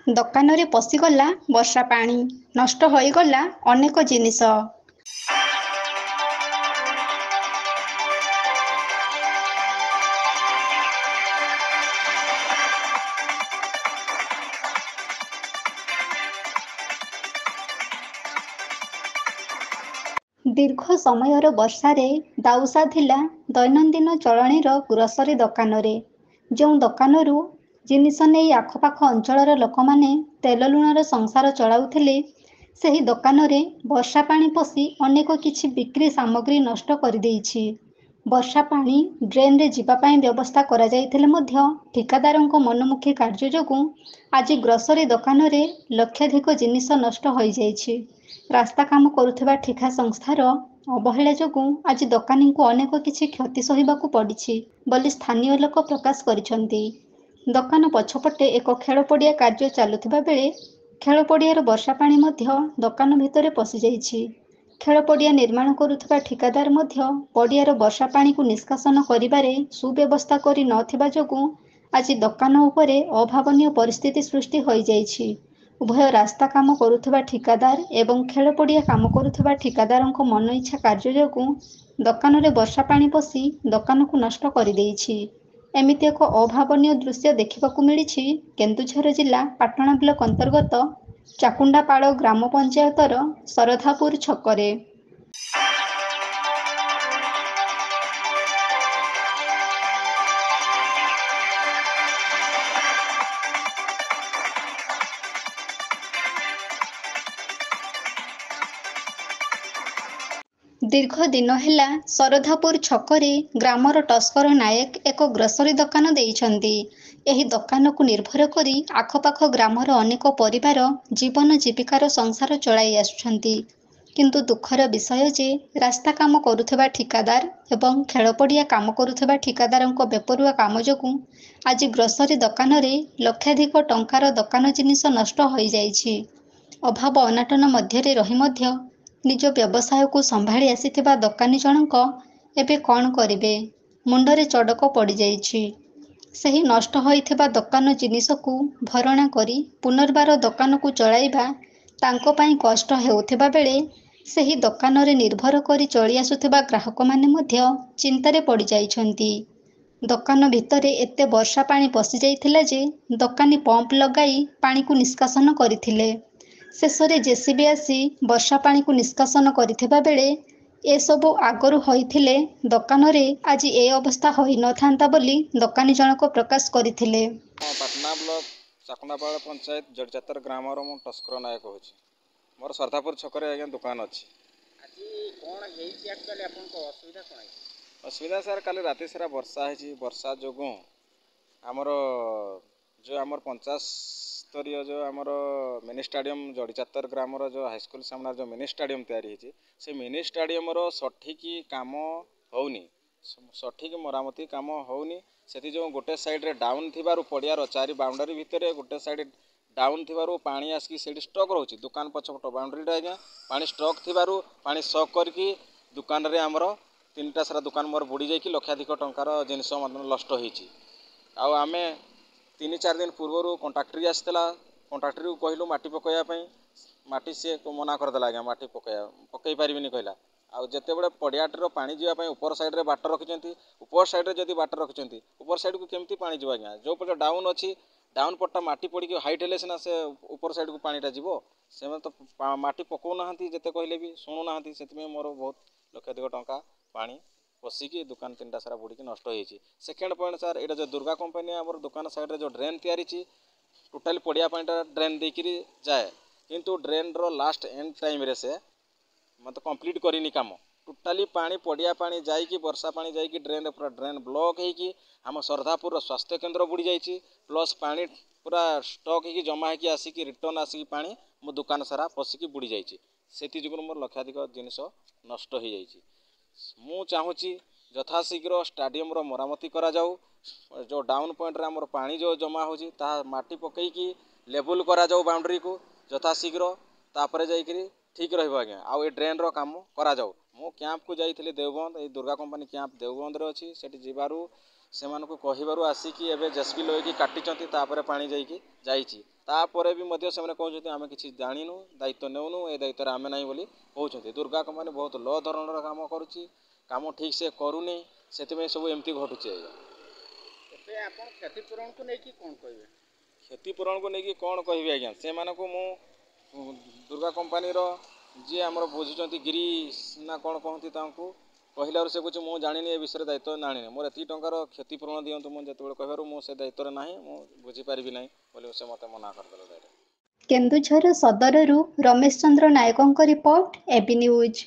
ଦୋକାନରେ ପଶିଗଲା ବର୍ଷା ପାଣି, ନଷ୍ଟ ହୋଇଗଲା ଅନେକ ଜିନିଷ। ଦୀର୍ଘ ସମୟର ବର୍ଷାରେ ଦାଉ ସାଧିଲା ଦୈନନ୍ଦିନ ଚଳଣୀର ଗ୍ରୋସରୀ ଦୋକାନରେ। ଯେଉଁ ଦୋକାନରୁ ଜିନିଷ ନେଇ ଆଖପାଖ ଅଞ୍ଚଳର ଲୋକମାନେ ତେଲ ଲୁଣର ସଂସାର ଚଳାଉଥିଲେ, ସେହି ଦୋକାନରେ ବର୍ଷା ପାଣି ପଶି ଅନେକ କିଛି ବିକ୍ରି ସାମଗ୍ରୀ ନଷ୍ଟ କରିଦେଇଛି। ବର୍ଷା ପାଣି ଡ୍ରେନ୍ରେ ଯିବା ପାଇଁ ବ୍ୟବସ୍ଥା କରାଯାଇଥିଲେ ମଧ୍ୟ ଠିକାଦାରଙ୍କ ମନମୁଖୀ କାର୍ଯ୍ୟ ଯୋଗୁଁ ଆଜି ଗ୍ରୋସରୀ ଦୋକାନରେ ଲକ୍ଷାଧିକ ଜିନିଷ ନଷ୍ଟ ହୋଇଯାଇଛି। ରାସ୍ତା କାମ କରୁଥିବା ଠିକା ସଂସ୍ଥାର ଅବହେଳା ଯୋଗୁଁ ଆଜି ଦୋକାନୀଙ୍କୁ ଅନେକ କିଛି କ୍ଷତି ସହିବାକୁ ପଡ଼ିଛି ବୋଲି ସ୍ଥାନୀୟ ଲୋକ ପ୍ରକାଶ କରିଛନ୍ତି। ଦୋକାନ ପଛପଟେ ଏକ ଖେଳ ପଡ଼ିଆ କାର୍ଯ୍ୟ ଚାଲୁଥିବା ବେଳେ ଖେଳ ପଡ଼ିଆର ବର୍ଷା ପାଣି ମଧ୍ୟ ଦୋକାନ ଭିତରେ ପଶିଯାଇଛି। ଖେଳ ପଡ଼ିଆ ନିର୍ମାଣ କରୁଥିବା ଠିକାଦାର ମଧ୍ୟ ପଡ଼ିଆର ବର୍ଷା ପାଣିକୁ ନିଷ୍କାସନ କରିବାରେ ସୁବ୍ୟବସ୍ଥା କରି ନଥିବା ଯୋଗୁଁ ଆଜି ଦୋକାନ ଉପରେ ଅଭାବନୀୟ ପରିସ୍ଥିତି ସୃଷ୍ଟି ହୋଇଯାଇଛି। ଉଭୟ ରାସ୍ତା କାମ କରୁଥିବା ଠିକାଦାର ଏବଂ ଖେଳ ପଡ଼ିଆ କାମ କରୁଥିବା ଠିକାଦାରଙ୍କ ମନଇଚ୍ଛା କାର୍ଯ୍ୟ ଯୋଗୁଁ ଦୋକାନରେ ବର୍ଷା ପାଣି ପଶି ଦୋକାନକୁ ନଷ୍ଟ କରିଦେଇଛି। ଏମିତି ଏକ ଅଭାବନୀୟ ଦୃଶ୍ୟ ଦେଖିବାକୁ ମିଳିଛି କେନ୍ଦୁଝର ଜିଲ୍ଲା ପାଟଣା ବ୍ଲକ ଅନ୍ତର୍ଗତ ଚାକୁଣ୍ଡାପାଳ ଗ୍ରାମ ପଞ୍ଚାୟତର ଶରଧାପୁର ଛକରେ। ଦୀର୍ଘ ଦିନ ହେଲା ଶରଧାପୁର ଛକରେ ଗ୍ରାମର ଟସ୍କର ନାୟକ ଏକ ଗ୍ରୋସରୀ ଦୋକାନ ଦେଇଛନ୍ତି। ଏହି ଦୋକାନକୁ ନିର୍ଭର କରି ଆଖପାଖ ଗ୍ରାମର ଅନେକ ପରିବାର ଜୀବନ ଜୀବିକାର ସଂସାର ଚଳାଇ ଆସୁଛନ୍ତି। କିନ୍ତୁ ଦୁଃଖର ବିଷୟ ଯେ ରାସ୍ତା କାମ କରୁଥିବା ଠିକାଦାର ଏବଂ ଖେଳ ପଡ଼ିଆ କାମ କରୁଥିବା ଠିକାଦାରଙ୍କ ବେପରୁଆ କାମ ଯୋଗୁଁ ଆଜି ଗ୍ରୋସରୀ ଦୋକାନରେ ଲକ୍ଷାଧିକ ଟଙ୍କାର ଦୋକାନ ଜିନିଷ ନଷ୍ଟ ହୋଇଯାଇଛି। ଅଭାବ ଅନାଟନ ମଧ୍ୟରେ ରହି ମଧ୍ୟ ନିଜ ବ୍ୟବସାୟକୁ ସମ୍ଭାଳି ଆସିଥିବା ଦୋକାନୀ ଜଣଙ୍କ ଏବେ କ'ଣ କରିବେ, ମୁଣ୍ଡରେ ଚଡ଼କ ପଡ଼ିଯାଇଛି। ସେହି ନଷ୍ଟ ହୋଇଥିବା ଦୋକାନ ଜିନିଷକୁ ଭରଣା କରି ପୁନର୍ବାର ଦୋକାନକୁ ଚଳାଇବା ତାଙ୍କ ପାଇଁ କଷ୍ଟ ହେଉଥିବା ବେଳେ ସେହି ଦୋକାନରେ ନିର୍ଭର କରି ଚଳି ଆସୁଥିବା ଗ୍ରାହକମାନେ ମଧ୍ୟ ଚିନ୍ତାରେ ପଡ଼ିଯାଇଛନ୍ତି। ଦୋକାନ ଭିତରେ ଏତେ ବର୍ଷା ପାଣି ପଶିଯାଇଥିଲା ଯେ ଦୋକାନୀ ପମ୍ପ ଲଗାଇ ପାଣିକୁ ନିଷ୍କାସନ କରିଥିଲେ। ଶେଷରେ ଜେସିବି ଆସି ବର୍ଷା ପାଣିକୁ ନିଷ୍କାସନ କରିଥିବା ବେଳେ ଏସବୁ ଆଗରୁ ହୋଇଥିଲେ ଦୋକାନରେ ଆଜି ଏ ଅବସ୍ଥା ହୋଇନଥାନ୍ତା ବୋଲି ଦୋକାନୀ ଜଣକ ପ୍ରକାଶ କରିଥିଲେ। ପାଟନା ବ୍ଲକ ଚାକୁଣ୍ଡାପାଳ ପଞ୍ଚାୟତ ଜଡ଼ିଚାତର ଗ୍ରାମର ମୁଁ ଟସ୍କର ନାୟକ କହୁଛି। ମୋର ଶରଧାପୁର ଛକରେ ଆଜ୍ଞା ଦୋକାନ ଅଛି। ଆଜି କ'ଣ ହେଇଛି ଆକ୍ଚୁଆଲି ଆପଣଙ୍କ ଅସୁବିଧା କ'ଣ ହେଇଛି? ଅସୁବିଧା ସାର୍ କାଲି ରାତି ସାରା ବର୍ଷା ହେଇଛି। ବର୍ଷା ଯୋଗୁଁ ଆମର ଯେଉଁ ଆମର ପଞ୍ଚାୟତ ସ୍ତରୀୟ ଯେଉଁ ଆମର ମିନି ଷ୍ଟାଡ଼ିୟମ୍ ଜଡ଼ିଚାତର ଗ୍ରାମର ଯେଉଁ ହାଇସ୍କୁଲ ସାମ୍ନାରେ ଯେଉଁ ମିନି ଷ୍ଟାଡ଼ିୟମ୍ ତିଆରି ହେଇଛି, ସେ ମିନି ଷ୍ଟାଡ଼ିୟମର ସଠିକ୍ କାମ ହେଉନି, ସଠିକ୍ ମରାମତି କାମ ହେଉନି। ସେଥିଯୋଗୁଁ ଗୋଟେ ସାଇଡ଼୍ରେ ଡାଉନ୍ ଥିବାରୁ ପଡ଼ିଆର ଚାରି ବାଉଣ୍ଡରୀ ଭିତରେ ଗୋଟେ ସାଇଡ଼୍ ଡାଉନ୍ ଥିବାରୁ ପାଣି ଆସିକି ସେଇଠି ଷ୍ଟକ୍ ରହୁଛି। ଦୋକାନ ପଛପଟ ବାଉଣ୍ଡରୀଟା ଆଜ୍ଞା ପାଣି ଷ୍ଟକ୍ ଥିବାରୁ ପାଣି ସକ୍ କରିକି ଦୋକାନରେ ଆମର ତିନିଟା ସାରା ଦୋକାନ ମୋର ବୁଡ଼ି ଯାଇକି ଲକ୍ଷାଧିକ ଟଙ୍କାର ଜିନିଷ ମଧ୍ୟ ନଷ୍ଟ ହେଇଛି। ଆଉ ଆମେ 3-4 ଦିନ ପୂର୍ବରୁ କଣ୍ଟ୍ରାକ୍ଟର ଆସିଥିଲା। କଣ୍ଟ୍ରାକ୍ଟରକୁ କହିଲୁ ମାଟି ପକାଇବା ପାଇଁ, ମାଟି ସିଏ ମନା କରିଦେଲା ଆଜ୍ଞା, ମାଟି ପକାଇ ପାରିବିନି କହିଲା। ଆଉ ଯେତେବେଳେ ପଡ଼ିଆଟିର ପାଣି ଯିବା ପାଇଁ ଉପର ସାଇଡ଼୍ରେ ବାଟ ରଖିଛନ୍ତି, ଉପର ସାଇଡ଼୍ରେ ଯଦି ବାଟ ରଖିଛନ୍ତି ଉପର ସାଇଡ଼୍କୁ କେମିତି ପାଣି ଯିବ ଆଜ୍ଞା? ଯେଉଁ ପଟେ ଡାଉନ୍ ଅଛି, ଡାଉନ୍ ପଟଟା ମାଟି ପଡ଼ିକି ହାଇଟ୍ ହେଲେ ସିନା ସେ ଉପର ସାଇଡ଼୍କୁ ପାଣିଟା ଯିବ। ସେମାନେ ତ ମାଟି ପକାଉନାହାନ୍ତି, ଯେତେ କହିଲେ ବି ଶୁଣୁନାହାନ୍ତି। ସେଥିପାଇଁ ମୋର ବହୁତ ଲକ୍ଷାଧିକ ଟଙ୍କା ପାଣି ପଶିକି ଦୋକାନ ତିନିଟା ସାରା ବୁଡ଼ିକି ନଷ୍ଟ ହେଇଛି। ସେକେଣ୍ଡ ପଏଣ୍ଟ ସାର୍, ଏଇଟା ଯେଉଁ ଦୁର୍ଗା କମ୍ପାନୀ ଆମର ଦୋକାନ ସାଇଡ଼୍ରେ ଯେଉଁ ଡ୍ରେନ୍ ତିଆରିଛି, ଟୋଟାଲି ପଡ଼ିଆ ପାଣିଟା ଡ୍ରେନ୍ ଦେଇକିରି ଯାଏ, କିନ୍ତୁ ଡ୍ରେନ୍ର ଲାଷ୍ଟ ଏଣ୍ଡ ଟାଇମ୍ରେ ସେ ମୋତେ କମ୍ପ୍ଲିଟ୍ କରିନି କାମ। ଟୋଟାଲି ପାଣି ପଡ଼ିଆ ପାଣି ଯାଇକି ବର୍ଷା ପାଣି ଯାଇକି ଡ୍ରେନ୍ରେ ପୁରା ଡ୍ରେନ୍ ବ୍ଲକ୍ ହେଇକି ଆମ ଶରଧାପୁରର ସ୍ୱାସ୍ଥ୍ୟ କେନ୍ଦ୍ର ବୁଡ଼ି ଯାଇଛି। ପ୍ଲସ୍ ପାଣି ପୁରା ଷ୍ଟକ୍ ହେଇକି ଜମା ହେଇକି ଆସିକି ରିଟର୍ନ ଆସିକି ପାଣି ମୋ ଦୋକାନ ସାରା ପଶିକି ବୁଡ଼ି ଯାଇଛି। ସେଥିଯୋଗୁଁ ମୋର ଲକ୍ଷାଧିକ ଜିନିଷ ନଷ୍ଟ ହେଇଯାଇଛି। ମୁଁ ଚାହୁଁଛି ଯଥାଶୀଘ୍ର ଷ୍ଟାଡ଼ିୟମର ମରାମତି କରାଯାଉ। ଯେଉଁ ଡାଉନ୍ ପଏଣ୍ଟରେ ଆମର ପାଣି ଯେଉଁ ଜମା ହେଉଛି ତାହା ମାଟି ପକାଇକି ଲେବୁଲ୍ କରାଯାଉ ବାଉଣ୍ଡରୀକୁ ଯଥାଶୀଘ୍ର, ତାପରେ ଯାଇକରି ଠିକ୍ ରହିବ ଆଜ୍ଞା। ଆଉ ଏ ଡ୍ରେନ୍ର କାମ କରାଯାଉ। ମୁଁ କ୍ୟାମ୍ପକୁ ଯାଇଥିଲି ଦେଓବନ୍ଦ, ଏଇ ଦୁର୍ଗା କମ୍ପାନୀ କ୍ୟାମ୍ପ ଦେଓବନ୍ଦରେ ଅଛି। ସେଠି ଯିବାରୁ ସେମାନଙ୍କୁ କହିବାରୁ ଆସିକି ଏବେ ଜେସିବି ଲଗେଇକି କାଟିଛନ୍ତି, ତାପରେ ପାଣି ଯାଇକି ଯାଇଛି। ତାପରେ ବି ମଧ୍ୟ ସେମାନେ କହୁଛନ୍ତି ଆମେ କିଛି ଜାଣିନୁ, ଦାୟିତ୍ୱ ନେଉନୁ, ଏ ଦାୟିତ୍ୱରେ ଆମେ ନାହିଁ ବୋଲି କହୁଛନ୍ତି। ଦୁର୍ଗା କମ୍ପାନୀ ବହୁତ ଲୋ ଧରଣର କାମ କରୁଛି, କାମ ଠିକ୍ ସେ କରୁନି, ସେଥିପାଇଁ ସବୁ ଏମିତି ଘଟୁଛି ଆଜ୍ଞା। ଏବେ ଆପଣ କ୍ଷତିପୂରଣକୁ ନେଇକି କ'ଣ କହିବେ? କ୍ଷତିପୂରଣକୁ ନେଇକି କ'ଣ କହିବି ଆଜ୍ଞା, ସେମାନଙ୍କୁ ମୁଁ ଦୁର୍ଗା କମ୍ପାନୀର ଯିଏ ଆମର ବୁଝୁଛନ୍ତି ଗିରି ନା କ'ଣ କହନ୍ତି ତାଙ୍କୁ କହିଲାରୁ ସେ କହୁଛି ମୁଁ ଜାଣିନି, ଏ ବିଷୟରେ ଦାୟିତ୍ୱ ଜାଣିନି, ମୋର ଏତିକି ଟଙ୍କାର କ୍ଷତିପୂରଣ ଦିଅନ୍ତୁ। ମୁଁ ଯେତେବେଳେ କହିବାରୁ ମୁଁ ସେ ଦାୟିତ୍ୱରେ ନାହିଁ, ମୁଁ ବୁଝିପାରିବି ନାହିଁ ବୋଲି ସେ ମୋତେ ମନା କରିଦେଲେ। କେନ୍ଦୁଝର ସଦରରୁ ରମେଶ ଚନ୍ଦ୍ର ନାୟକଙ୍କ ରିପୋର୍ଟ, এবি ନ୍ୟୁଜ୍।